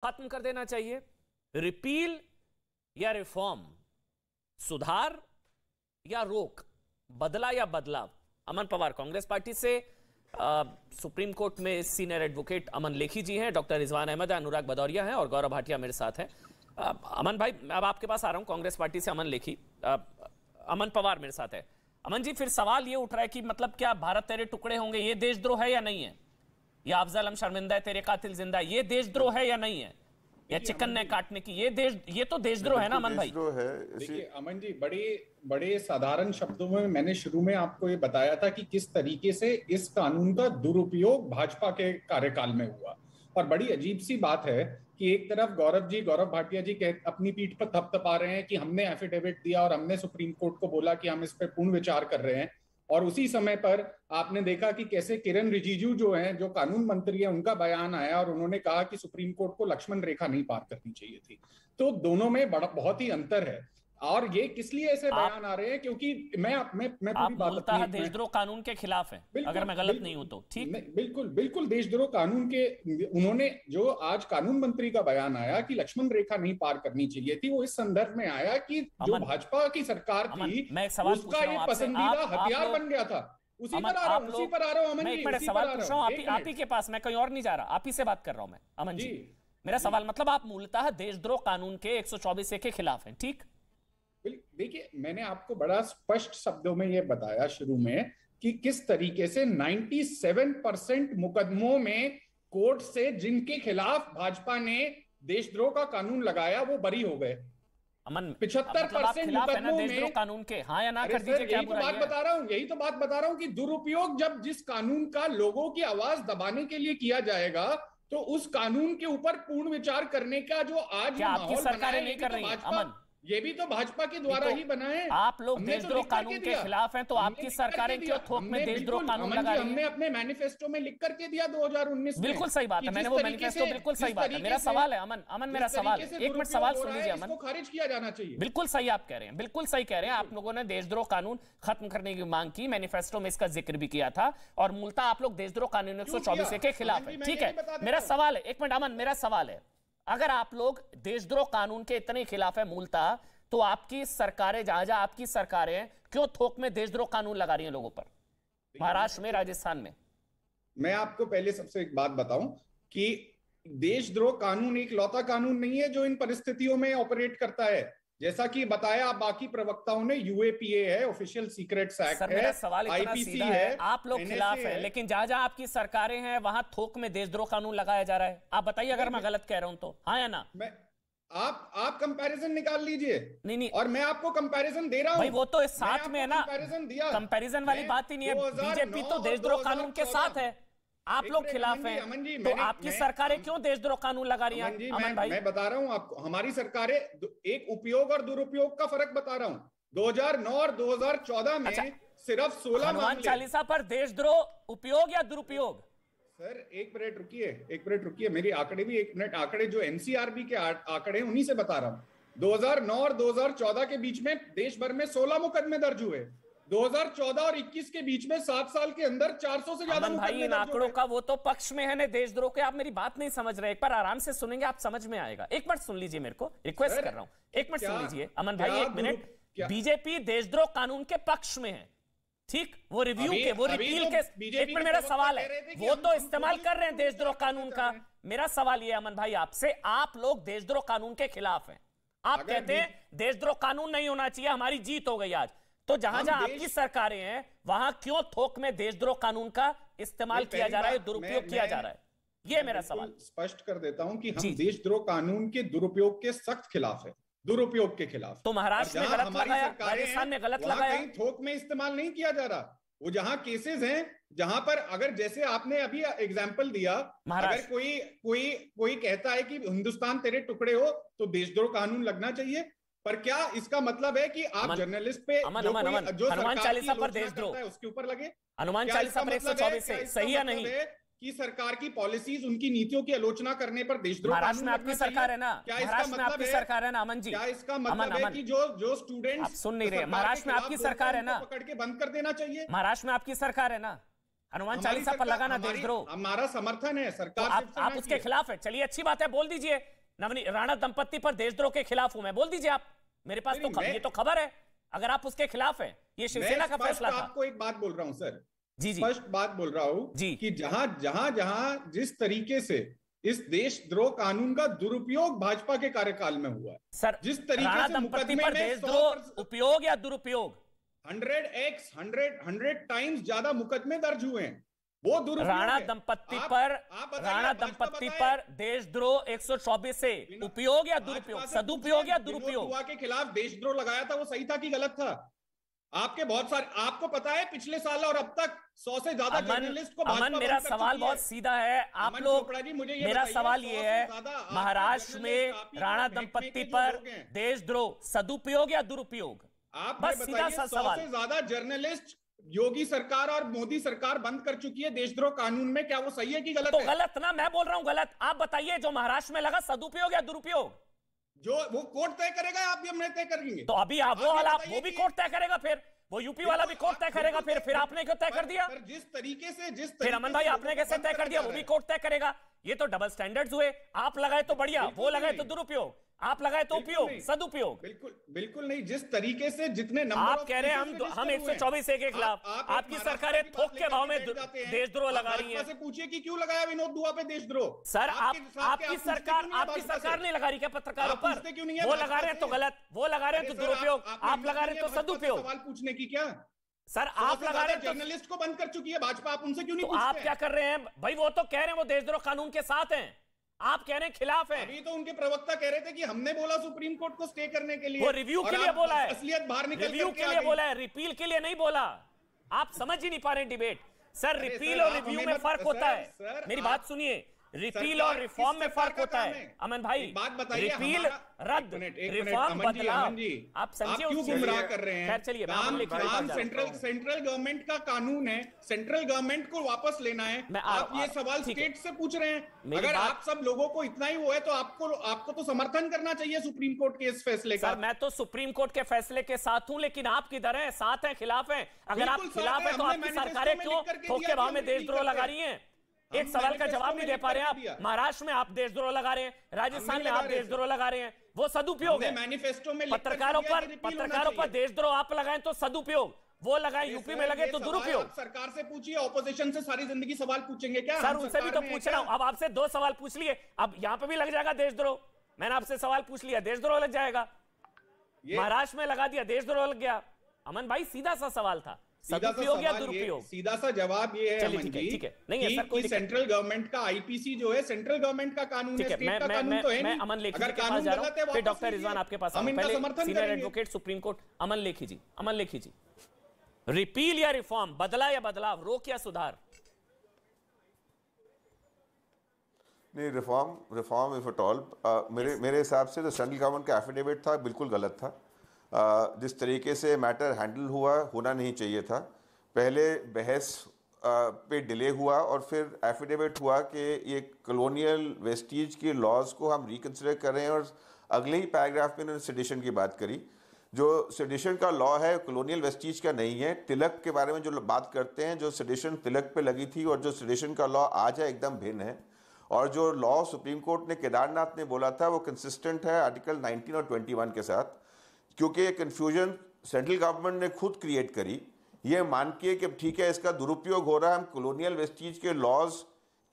खत्म कर देना चाहिए? रिपील या रिफॉर्म? सुधार या रोक? बदला या बदलाव? अमन पवार कांग्रेस पार्टी से, सुप्रीम कोर्ट में सीनियर एडवोकेट अमन लेखी जी हैं, डॉक्टर रिजवान अहमद है, अनुराग भदौरिया हैं और गौरव भाटिया मेरे साथ हैं। अमन भाई, अब आपके पास आ रहा हूं, कांग्रेस पार्टी से अमन लेखी, अमन पवार मेरे साथ है। अमन जी, फिर सवाल ये उठ रहा है कि मतलब क्या भारत तेरे टुकड़े होंगे ये देशद्रोह है या नहीं है? या अफजल हम शर्मिंदा है तेरे कातिल जिंदा है ये देशद्रोह है या नहीं है? या चिकन ने काटने की ये तो देशद्रोह है ना अमन भाई? देखिए अमन जी, बड़े साधारण शब्दों में मैंने शुरू में आपको ये बताया था कि किस तरीके से इस कानून का दुरुपयोग भाजपा के कार्यकाल में हुआ। और बड़ी अजीब सी बात है कि एक तरफ गौरव भाटिया जी अपनी पीठ पर थपथपा रहे हैं कि हमने एफिडेविट दिया और हमने सुप्रीम कोर्ट को बोला कि हम इस पर पूर्ण विचार कर रहे हैं, और उसी समय पर आपने देखा कि कैसे किरण रिजिजू जो हैं, जो कानून मंत्री हैं, उनका बयान आया और उन्होंने कहा कि सुप्रीम कोर्ट को लक्ष्मण रेखा नहीं पार करनी चाहिए थी। तो दोनों में बहुत ही अंतर है। और ये किस लिए ऐसे बयान आ रहे हैं? क्योंकि मैं पूरी बात मूलतः देशद्रोह कानून के खिलाफ है, अगर मैं गलत नहीं हूं तो। ठीक, बिल्कुल देशद्रोह कानून के। उन्होंने जो आज कानून मंत्री का बयान आया कि लक्ष्मण रेखा नहीं पार करनी चाहिए थी, वो इस संदर्भ में आया कि जो भाजपा की सरकार थी उसका ये पसंदीदा हथियार बन गया था। उसी पर आ रहा हूं अमन जी, सवाल पूछ रहा हूं आप ही के पास, मैं कहीं और नहीं जा रहा, आप ही से बात कर रहा हूं मैं अमन जी। मेरा सवाल, मतलब आप मूलतः देशद्रोह कानून के 124 के खिलाफ हैं, ठीक? देखिए, मैंने आपको बड़ा स्पष्ट शब्दों में यह बताया शुरू में कि किस तरीके से 97% मुकदमों में कोर्ट से जिनके खिलाफ भाजपा ने देशद्रोह का कानून लगाया वो बरी हो गए। अमन, 75% मुकदमों में कानून के हाँ या ना कर दीजिए, क्या बुराई है? यही तो बात बता रहा हूं कि दुरुपयोग जब जिस कानून का लोगों की आवाज दबाने के लिए किया जाएगा, तो उस कानून के ऊपर पूर्ण विचार करने का जो आज आपकी सरकारें नहीं कर रही है अमन, ये भी तो भाजपा के द्वारा ही बना है। आप लोग देशद्रोह कानून के खिलाफ हैं, तो आपकी सरकारें क्यों थोक में देशद्रोह कानून लगा रही हैं? हमने अपने मैनिफेस्टो में लिख करके दिया 2019 में। बिल्कुल सही बात है, मैंने वो मैनिफेस्टो, बिल्कुल सही बात है। मेरा सवाल है अमन, मेरा सवाल, एक मिनट सवाल सुन लीजिए अमन। खारिज किया जाना चाहिए। बिल्कुल सही आप कह रहे हैं, बिल्कुल सही कह रहे हैं। आप लोगों ने देशद्रोह कानून खत्म करने की मांग की, मैनिफेस्टो में इसका जिक्र भी किया था, और मूलतः आप लोग देशद्रोह कानून 124 के खिलाफ है, ठीक है? मेरा सवाल है, एक मिनट अमन, मेरा सवाल है, अगर आप लोग देशद्रोह कानून के इतने खिलाफ है मूलतः, तो आपकी सरकारें, जहां आपकी सरकारें क्यों थोक में देशद्रोह कानून लगा रही हैं लोगों पर, महाराष्ट्र में, राजस्थान में? मैं आपको पहले सबसे एक बात बताऊं कि देशद्रोह कानून एक लौता कानून नहीं है जो इन परिस्थितियों में ऑपरेट करता है। जैसा कि बताया बाकी प्रवक्ताओं ने, यूएपीए है, ऑफिशियल सीक्रेट्स एक्ट है, आईपीसी है, आप लोग खिलाफ है, लेकिन जहां जहां आपकी सरकारें हैं वहां थोक में देशद्रोह कानून लगाया जा रहा है। आप बताइए अगर मैं गलत कह रहा हूं तो, हाँ या ना? आप कंपैरिजन निकाल लीजिए। नहीं, और मैं आपको कंपैरिजन दे रहा हूं भाई, वो तो साथ में है ना, कंपैरिजन दिया, कंपैरिजन वाली बात ही नहीं है। बीजेपी तो देशद्रोह कानून के साथ है, आप लोग खिलाफ हैं, तो आपकी सरकारें क्यों देशद्रोह कानून लगा रही हैं? अमन भाई, मैं बता रहा हूं आपको, हमारी सरकारें, एक उपयोग और दुरुपयोग का फर्क बता रहा हूं। 2009 और 2014 में सिर्फ 16 हनुमान चालीसा पर देशद्रोह उपयोग या दुरुपयोग? सर एक मिनट रुकिए, मेरी आंकड़े भी, एक मिनट, आंकड़े जो एनसीआरबी के आंकड़े उन्हीं से बता रहा हूं। 2009 और 2014 के बीच में देश भर में 16 मुकदमे दर्ज हुए। 2014 और 21 के बीच में 7 साल के अंदर 400 से ज्यादा भाई, इन आंकड़ों का वो तो पक्ष में है ना देशद्रोह के। आप मेरी बात नहीं समझ रहे, एक बार आराम से सुनेंगे, आप समझ में आएगा। एक मिनट सुन लीजिए, मेरे को रिक्वेस्ट कर रहा हूं, एक मिनट सुन लीजिए अमन भाई, एक मिनट। बीजेपी देशद्रोह कानून के पक्ष में है, ठीक? वो रिव्यू के, वो रिपील के, एक मिनट, मेरा सवाल है, वो तो इस्तेमाल कर रहे हैं देशद्रोह कानून का। मेरा सवाल ये अमन भाई आपसे, आप लोग देशद्रोह कानून के खिलाफ हैं, आप कहते हैं देशद्रोह कानून नहीं होना चाहिए, हमारी जीत हो गई आज। तो जहां जहां आपकी सरकारें हैं वहां क्यों थोक में देशद्रोह कानून का इस्तेमाल किया जा रहा है, दुरुपयोग किया जा रहा है? ये मेरा सवाल। स्पष्ट कर देता हूं कि हम देशद्रोह कानून के दुरुपयोग के सख्त खिलाफ है, दुरुपयोग के खिलाफ। तो महाराष्ट्र में गलत लगाया, राजस्थान में गलत लगाया, कहीं थोक में इस्तेमाल नहीं किया जा रहा। वो जहां केसेस हैं, जहां पर, अगर जैसे आपने अभी एग्जांपल दिया, अगर कोई कहता है कि हिंदुस्तान तेरे टुकड़े हो तो देशद्रोह कानून लगना चाहिए, पर क्या इसका मतलब है कि आप जर्नलिस्ट पे जो हनुमान चालीसा पर देशद्रोह है उसके ऊपर लगे? हनुमान चालीसा पर 124 से सही है नहीं कि सरकार की पॉलिसीज, उनकी नीतियों की आलोचना करने पर देशद्रोह? महाराष्ट्र में आपकी सरकार है ना, महाराष्ट्र में आपकी सरकार है ना अमन जी? क्या इसका मतलब है कि जो स्टूडेंट्स आप सुन नहीं रहे, महाराष्ट्र में आपकी सरकार है ना, पकड़ के बंद कर देना चाहिए? महाराष्ट्र में आपकी सरकार है ना? हनुमान चालीसा पर लगाना देशद्रोह, हमारा समर्थन है सरकार। तो आप उसके खिलाफ है, चलिए अच्छी बात है, बोल दीजिए नवनीत राणा दंपत्ति पर देशद्रोह के खिलाफ हूं मैं, बोल दीजिए आप, मेरे पास तो ये तो खबर है, अगर आप उसके खिलाफ हैं, ये शिवसेना का फैसला था। आपको एक बात बोल रहा हूं सर, जी जी स्पष्ट बात बोल रहा हूं जी, कि जहां जिस तरीके से इस देशद्रोह कानून का दुरुपयोग भाजपा के कार्यकाल में हुआ है सर, जिस तरीके से मुकदमे में देशद्रोह उपयोग या दुरुपयोग 100 टाइम्स ज्यादा मुकदमे दर्ज हुए हैं, वो दुरुपयोग राणा दंपत्ति पर देशद्रोह 124 से उपयोग या दुरुपयोग, सदुपयोग या दुरुपयोग के खिलाफ देशद्रोह लगाया था, वो सही था कि गलत था? आपके बहुत सारे, आपको पता है पिछले साल और अब तक 100 से ज्यादा जर्नलिस्ट को अमन, मेरा सवाल बहुत सीधा है, आप लोग, मेरा सवाल ये है, महाराष्ट्र में राणा दंपत्ति पर देशद्रोह सदुपयोग या दुरुपयोग, बस सीधा सा सवाल। 100 से ज्यादा जर्नलिस्ट योगी सरकार और मोदी सरकार बंद कर चुकी है देशद्रोह कानून में, क्या वो सही है कि गलत तो है? गलत ना, मैं बोल रहा हूं गलत, आप बताइए जो महाराष्ट्र में लगा सदुपयोग या दुरुपयोग? जो वो कोर्ट तय करेगा, आप भी हमने तय करेंगे, तो अभी आप वो वाला, वो भी कोर्ट तय करेगा, फिर वो यूपी वाला भी कोर्ट तय करेगा, फिर आपने क्यों तय कर दिया? जिस तरीके से फिर अमन भाई आपने कैसे तय कर दिया वो भी कोर्ट तय करेगा? ये तो डबल स्टैंडर्ड्स हुए, आप लगाए तो बढ़िया, वो लगाए तो दुरुपयोग, आप लगाए तो उपयोग, सदुपयोग। बिल्कुल नहीं, जिस तरीके से जितने नंबर आप कह रहे हैं हम 124 के खिलाफ, आपकी सरकारें थोक के भाव में देशद्रोह लगा रही है। पूछिए कि क्यों लगाया विनोद दुआ पे देशद्रोह? सर आपकी सरकार नहीं लगा रही क्या पत्रकारों पर? वो लगा रहे हैं तो गलत, वो लगा रहे हैं तो दुरुपयोग, आप लगा रहे हैं तो सदुपयोग। सवाल पूछने की क्या सर, आप लगा रहे हैं जर्नलिस्ट को बंद कर चुकी है भाजपा, आप उनसे क्यों नहीं? आप क्या कर रहे हैं भाई? वो तो कह रहे हैं वो देशद्रोह कानून के साथ हैं, आप कह रहे हैं खिलाफ है। अभी तो उनके प्रवक्ता कह रहे थे कि हमने बोला सुप्रीम कोर्ट को स्टे करने के लिए, वो रिव्यू के लिए बोला है, असलियत बाहर निकल रिव्यू के लिए बोला है, रिपील के लिए नहीं बोला। आप समझ ही नहीं पा रहे डिबेट। सर, रिपील और रिव्यू में फर्क होता है, मेरी बात सुनिए, रिपील और रिफॉर्म में फर्क होता है। अमन भाई, बात बताइए, रिपील रद्द, रिफॉर्म बदलाव, आप समझिए क्यों गुमराह कर रहे हैं? खैर चलिए, सेंट्रल गवर्नमेंट का कानून है, सेंट्रल गवर्नमेंट को वापस लेना है, आप ये सवाल स्टेट से पूछ रहे हैं। अगर आप सब लोगों को इतना ही वो है तो आपको तो समर्थन करना चाहिए सुप्रीम कोर्ट के इस फैसले का। सर, मैं तो सुप्रीम कोर्ट के फैसले के साथ हूं, लेकिन आप किधर हैं? साथ हैं, खिलाफ हैं? अगर आप खिलाफ हैं तो आपकी सरकारें क्यों थोक के भाव में देशद्रोह लगा रही हैं? एक सवाल का जवाब नहीं दे पा रहे हैं आप। महाराष्ट्र में आप देशद्रोह लगा रहे हैं, राजस्थान में आप देशद्रोह लगा रहे हैं, वो सदुपयोग है। मैनिफेस्टो में पत्रकारों पर देशद्रोह आप लगाएं तो सदुपयोग, वो लगाएं यूपी में लगे तो दुरुपयोग। सरकार से पूछिए, ऑपोजिशन से सारी जिंदगी सवाल पूछेंगे क्या? सर, उनसे भी तो पूछ रहा हूं, अब आपसे 2 सवाल पूछ लिए, अब यहां पे भी लग जाएगा देशद्रोह। मैंने आपसे सवाल पूछ लिया, देशद्रोह लग जाएगा। महाराष्ट्र में लगा दिया, देशद्रोह लग गया। अमन भाई, सीधा सा सवाल था, सदुपयोग या दुरुपयोग? सीधा सा जवाब ये है अमन जी, ठीक है, नहीं है सर, कोई सेंट्रल गवर्नमेंट का आईपीसी जो है सेंट्रल गवर्नमेंट का कानून है, स्टेट का कानून तो है नहीं। मैं अमन लेखी के पास जा रहा हूं, फिर डॉक्टर रिजवान आपके पास आऊंगा। पहले सीनियर एडवोकेट सुप्रीम कोर्ट अमन लेखी जी, अमन लेखी जी, रिपील या रिफॉर्म, बदला या बदलाव, रोक या सुधार? नहीं, रिफॉर्म इफ एट ऑल, मेरे हिसाब से तो सेंट्रल गवर्नमेंट का एफिडेविट था बिल्कुल गलत था। जिस तरीके से मैटर हैंडल होना नहीं चाहिए था। पहले बहस पे डिले हुआ और फिर एफिडेविट हुआ कि ये कॉलोनियल वेस्टीज के लॉज को हम रिकंसिडर कर रहे हैं, और अगले ही पैराग्राफ में उन्होंने सेडिशन की बात करी। जो सेडिशन का लॉ है कॉलोनियल वेस्टीज का नहीं है। तिलक के बारे में जो बात करते हैं, जो सेडिशन तिलक पे लगी थी और जो सेडिशन का लॉ आज है एकदम भिन्न है। और जो लॉ सुप्रीम कोर्ट ने केदारनाथ ने बोला था वो कंसिस्टेंट है आर्टिकल 19 और 21 के साथ, क्योंकि ये कन्फ्यूजन सेंट्रल गवर्नमेंट ने खुद क्रिएट करी, ये मान के कि ठीक है इसका दुरुपयोग हो रहा है, हम कॉलोनियल वेस्टीज के लॉज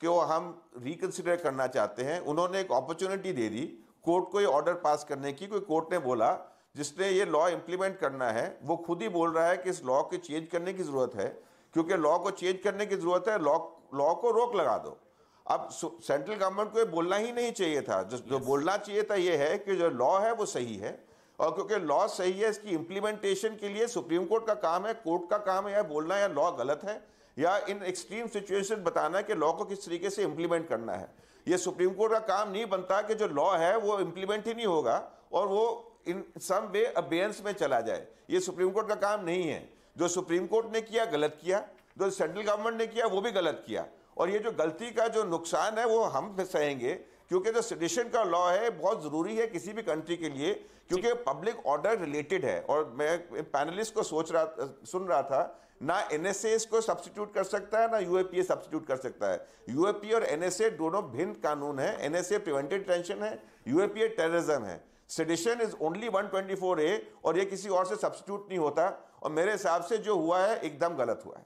को हम रिकंसिडर करना चाहते हैं। उन्होंने एक अपॉर्चुनिटी दे दी कोर्ट को ये ऑर्डर पास करने की। कोई कोर्ट ने बोला जिसने ये लॉ इम्प्लीमेंट करना है वो खुद ही बोल रहा है कि इस लॉ को चेंज करने की ज़रूरत है, क्योंकि लॉ को चेंज करने की ज़रूरत है, लॉ को रोक लगा दो। अब सेंट्रल गवर्नमेंट को ये बोलना ही नहीं चाहिए था। जो बोलना चाहिए था ये है कि जो लॉ है वो सही है, और क्योंकि लॉ सही है इसकी इम्प्लीमेंटेशन के लिए सुप्रीम कोर्ट का काम है, कोर्ट का काम है या बोलना या लॉ गलत है या इन एक्सट्रीम सिचुएशन बताना कि लॉ को किस तरीके से इम्प्लीमेंट करना है। ये सुप्रीम कोर्ट का काम नहीं बनता कि जो लॉ है वो इम्प्लीमेंट ही नहीं होगा और वो इन सम वे अबेयंस में चला जाए। ये सुप्रीम कोर्ट का काम नहीं है। जो सुप्रीम कोर्ट ने किया गलत किया, जो सेंट्रल गवर्नमेंट ने किया वो भी गलत किया, और ये जो गलती का जो नुकसान है वो हम सहेंगे। क्योंकि जो सेडिशन का लॉ है बहुत जरूरी है किसी भी कंट्री के लिए, क्योंकि पब्लिक ऑर्डर रिलेटेड है। और मैं पैनलिस्ट को सुन रहा था, ना एनएसए इसको सब्स्टिट्यूट कर सकता है, ना यूएपीए सब्स्टिट्यूट कर सकता है। यूएपीए और एनएसए दोनों भिन्न कानून है। एनएसए प्रिवेंटिव डिटेंशन है, यूएपीए टेररिज्म है। सेडिशन इज ओनली 124A और ये किसी और से सब्स्टिट्यूट नहीं होता। और मेरे हिसाब से जो हुआ है एकदम गलत हुआ है।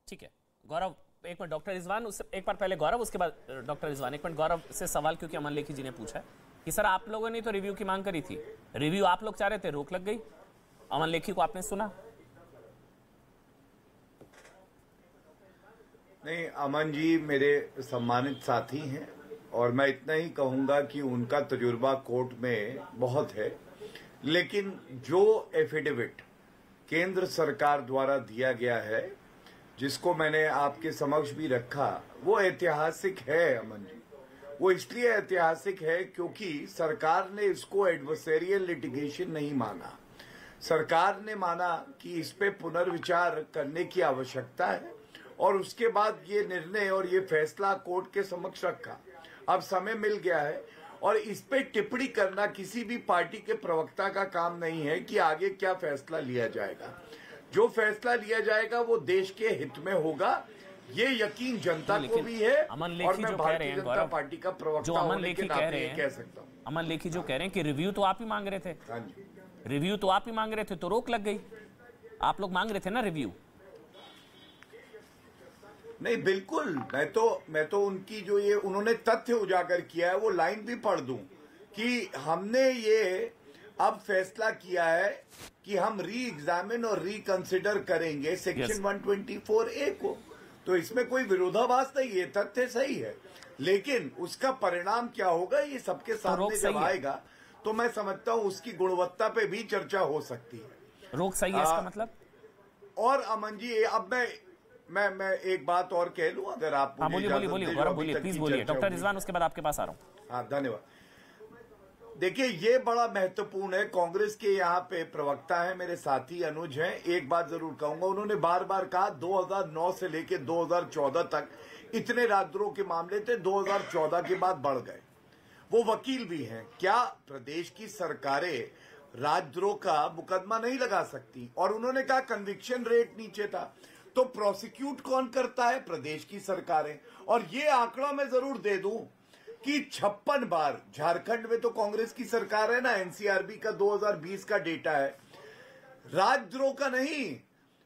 ठीक है गौरव, एक मिनट डॉक्टर रिजवान, उससे एक बार पहले गौरव, उसके बाद डॉक्टर रिजवान। एक मिनट गौरव से सवाल, क्योंकि अमन लेखी जी ने पूछा कि सर आप लोगों ने तो रिव्यू की मांग करी थी, रिव्यू आप लोग चाह रहे थे, रोक लग गई। अमन लेखी को आपने सुना? नहीं, अमन जी मेरे सम्मानित साथी हैं और मैं इतना ही कहूंगा कि उनका तजुर्बा कोर्ट में बहुत है, लेकिन जो एफिडेविट केंद्र सरकार द्वारा दिया गया है, जिसको मैंने आपके समक्ष भी रखा, वो ऐतिहासिक है अमन जी। वो इसलिए ऐतिहासिक है क्योंकि सरकार ने इसको एडवर्सेरियल लिटिगेशन नहीं माना। सरकार ने माना कि इस पे पुनर्विचार करने की आवश्यकता है और उसके बाद ये निर्णय और ये फैसला कोर्ट के समक्ष रखा। अब समय मिल गया है और इस पे टिप्पणी करना किसी भी पार्टी के प्रवक्ता का काम नहीं है कि आगे क्या फैसला लिया जाएगा। जो फैसला लिया जाएगा वो देश के हित में होगा, ये यकीन जनता को भी है। और मैं भारतीय जनता पार्टी का प्रवक्ता होने के नाते ये कह सकता हूँ। अमन लेखी जो कह रहे हैं कि रिव्यू तो आप ही मांग रहे थे। हाँ जी, रिव्यू तो आप ही मांग रहे थे, तो रोक लग गई। आप लोग मांग रहे थे ना रिव्यू? नहीं, बिल्कुल। मैं तो उनकी जो ये उन्होंने तथ्य उजागर किया है वो लाइन भी पढ़ दूं कि हमने ये अब फैसला किया है कि हम री एग्जामिन और रिकंसिडर करेंगे सेक्शन 124A को। तो इसमें कोई विरोधाभास नहीं है, तथ्य सही है, लेकिन उसका परिणाम क्या होगा ये सबके सामने जब आएगा तो मैं समझता हूं उसकी गुणवत्ता पे भी चर्चा हो सकती है। रोक सही है इसका मतलब? और अमन जी, अब मैं एक बात और कह लूं, अगर आप बोलिए गौरव, बोलिए प्लीज बोलिए। डॉक्टर रिजवान, उसके बाद आपके पास आ रहा हूं। हाँ, धन्यवाद। देखिए, ये बड़ा महत्वपूर्ण है। कांग्रेस के यहाँ पे प्रवक्ता है, मेरे साथी अनुज हैं। एक बात जरूर कहूंगा, उन्होंने बार बार कहा 2009 से लेके 2014 तक इतने राजद्रोह के मामले थे, 2014 के बाद बढ़ गए। वो वकील भी हैं। क्या प्रदेश की सरकारें राजद्रोह का मुकदमा नहीं लगा सकती? और उन्होंने कहा कन्विक्शन रेट नीचे था, तो प्रोसिक्यूट कौन करता है? प्रदेश की सरकारें। और ये आंकड़ा मैं जरूर दे दूं कि 56 बार, झारखंड में तो कांग्रेस की सरकार है ना, एनसीआरबी का 2020 का डेटा है, राजद्रोह का नहीं,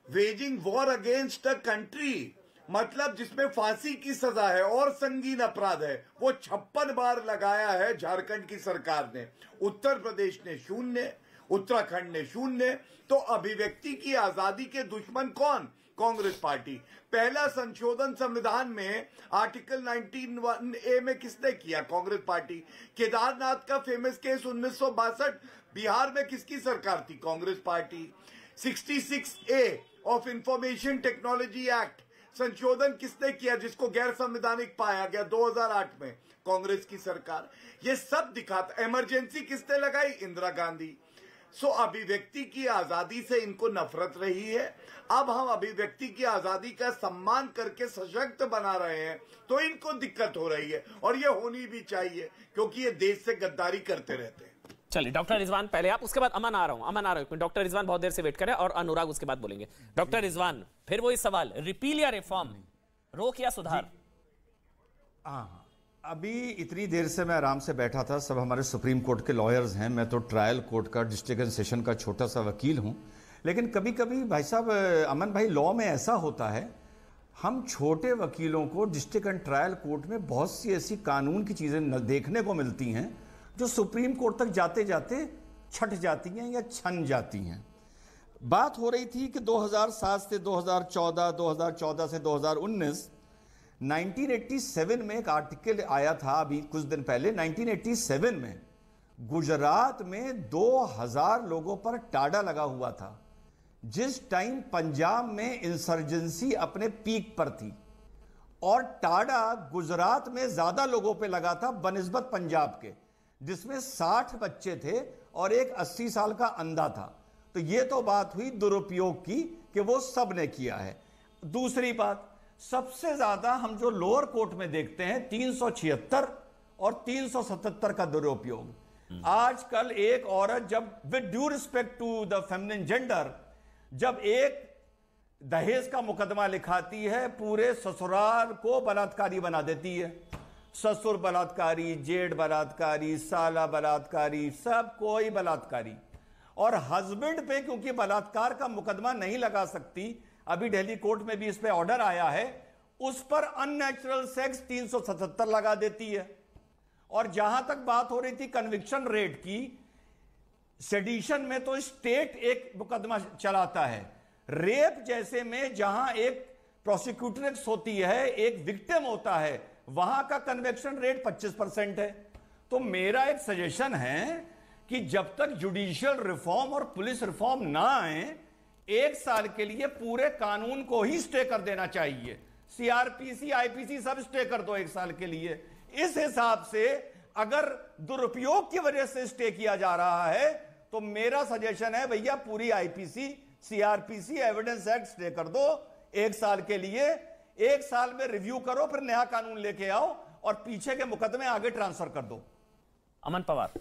waging war against the country, मतलब जिसमें फांसी की सजा है और संगीन अपराध है, वो 56 बार लगाया है झारखंड की सरकार ने। उत्तर प्रदेश ने 0, उत्तराखंड ने 0। तो अभिव्यक्ति की आजादी के दुश्मन कौन? कांग्रेस पार्टी। पहला संशोधन संविधान में आर्टिकल 19(1)A में किसने किया? कांग्रेस पार्टी। केदारनाथ का फेमस केस 1962, बिहार में किसकी सरकार थी? Congress party. 66A of information technology act संशोधन किसने किया, जिसको गैर संवैधानिक पाया गया 2008 में? कांग्रेस की सरकार। ये सब दिखाता। इमरजेंसी किसने लगाई? इंदिरा गांधी। सो अभिव्यक्ति की आजादी से इनको नफरत रही है। अब हम अभिव्यक्ति की आजादी का सम्मान करके सशक्त बना रहे हैं तो इनको दिक्कत हो रही है, और ये होनी भी चाहिए क्योंकि ये देश से गद्दारी करते रहते हैं। चलिए डॉक्टर रिजवान पहले आप, उसके बाद अमन आ रहा हूं। डॉक्टर रिजवान बहुत देर से वेट करें और अनुराग उसके बाद बोलेंगे। डॉक्टर रिजवान, फिर वही सवाल, रिपील या रिफॉर्म, रोक या सुधार? हाँ, अभी इतनी देर से मैं आराम से बैठा था, सब हमारे सुप्रीम कोर्ट के लॉयर्स हैं, मैं तो ट्रायल कोर्ट का, डिस्ट्रिक्ट एंड सेशन का छोटा सा वकील हूं। लेकिन कभी कभी भाई साहब, अमन भाई, लॉ में ऐसा होता है, हम छोटे वकीलों को डिस्ट्रिक्ट एंड ट्रायल कोर्ट में बहुत सी ऐसी कानून की चीज़ें देखने को मिलती हैं जो सुप्रीम कोर्ट तक जाते जाते छट जाती हैं या छन जाती हैं। बात हो रही थी कि 2007 से 2014, 2014 से 2019, 1987 में एक आर्टिकल आया था अभी कुछ दिन पहले। 1987 में गुजरात में 2000 लोगों पर टाडा लगा हुआ था, जिस टाइम पंजाब में इंसर्जेंसी अपने पीक पर थी, और टाडा गुजरात में ज्यादा लोगों पे लगा था बनिस्बत पंजाब के, जिसमें 60 बच्चे थे और एक 80 साल का अंधा था। तो ये तो बात हुई दुरुपयोग की कि वो सब ने किया है। दूसरी बात, सबसे ज्यादा हम जो लोअर कोर्ट में देखते हैं 376 और 377 का दुरुपयोग। आजकल एक औरत जब, with due respect to the feminine gender, जब एक दहेज का मुकदमा लिखाती है, पूरे ससुराल को बलात्कारी बना देती है। ससुर बलात्कारी, जेठ बलात्कारी, साला बलात्कारी, सब कोई बलात्कारी। और हस्बैंड पे क्योंकि बलात्कार का मुकदमा नहीं लगा सकती, अभी दिल्ली कोर्ट में भी इस पे ऑर्डर आया है, उस पर अननेचुरल सेक्स 377 लगा देती है। और जहां तक बात हो रही थी कन्विक्शन रेट की, सेडिशन में तो स्टेट एक मुकदमा चलाता है। रेप जैसे में जहां एक प्रोसिक्यूटरेक्स होती है, एक विक्टिम होता है, वहां का कन्विक्शन रेट 25% है। तो मेरा एक सजेशन है कि जब तक जुडिशियल रिफॉर्म और पुलिस रिफॉर्म ना आए, 1 साल के लिए पूरे कानून को ही स्टे कर देना चाहिए। सीआरपीसी, आईपीसी सब स्टे कर दो 1 साल के लिए। इस हिसाब से अगर दुरुपयोग की वजह से स्टे किया जा रहा है तो मेरा सजेशन है भैया पूरी IPC, CrPC, evidence act stay कर दो 1 साल के लिए। 1 साल में रिव्यू करो, फिर नया कानून लेके आओ और पीछे के मुकदमे आगे ट्रांसफर कर दो। अमन पवार।